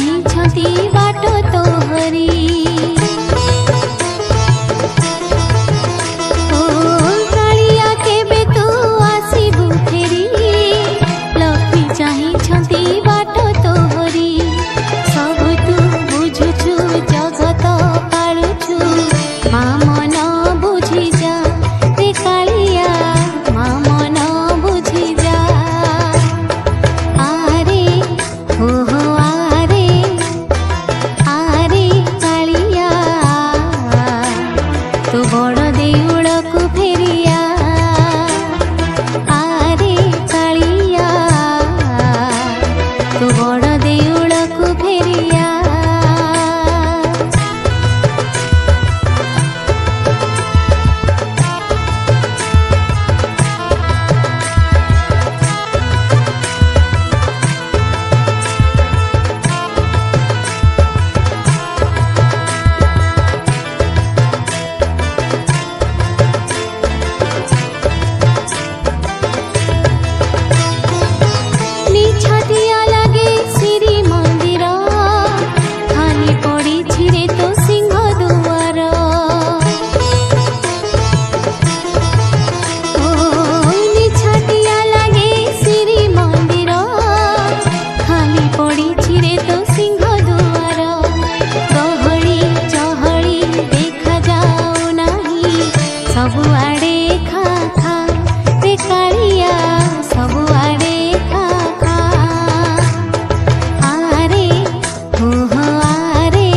ଚାହିଁଛନ୍ତି ବାଟ ତୋହରି। ଓ କାଳିଆ କେବେ ତୁ ଆସିବୁ ଫେରି, ଲକ୍ଷ୍ମୀ ଚାହିଁଛନ୍ତି ବାଟ ତୋହରି। ସବୁ ତୁ ବୁଝୁଛୁ ଜଗତ ପାଳୁଛୁ, ମା ମନ ବୁଝିଯା ରେ କାଳିଆ, ମା ମନ ବୁଝିଯା। ଆରେ ଓହୋ ଆରେ ଆରେ କାଳିଆ, ତୁ ବଡ଼ ଦେଉଳକୁ ଫେରିଆ। ଆରେ କାଳିଆ, ତୁ ବଡ଼ ଦେଉଳକୁ ଫେରିଆ। ନିଛାଟିଆ ଲାଗେ ଶ୍ରୀମନ୍ଦିର, ଖାଲି ପଡ଼ିଛି ରେ ତୋ ସିଂହ ଦୁଆର। ଓ ନିଛାଟିଆ ଲାଗେ ଶ୍ରୀମନ୍ଦିର, ଖାଲି ପଡ଼ିଛି ରେ ତୋ ସିଂହ ଦୁଆର। ଗହଳି ଚହଳି ଦେଖାଯାଉ ନାହିଁ, ସବୁଆଡ଼େ ଖା ଖା ରେ କାଳିଆ, ସବୁଆଡ଼େ ଖା ଖା। ଆରେ ଓହୋ ଆରେ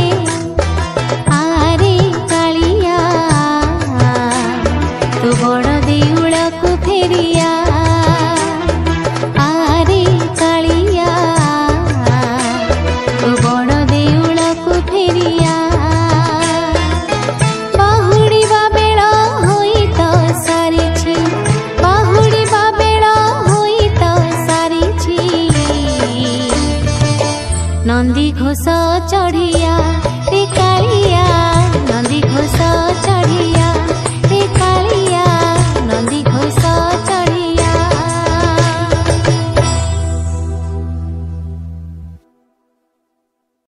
ଆରେ କାଳିଆ, ତୁ ବଡ଼ ଦେଉଳକୁ ଫେରିଆ। ଆରେ କାଳିଆ, ତୁ ବଡ଼ ଦେଉଳକୁ ଫେରିଆ। ବାହୁଡ଼ିବା ବେଳ ହୋଇ ତ ସାରିଛି, ବାହୁଡ଼ିବା ବେଳ ହୋଇ ତ ସାରିଛି। ନନ୍ଦୀ ଘୋଷ ଚଢ଼ିଆ ରେ କାଳିଆ,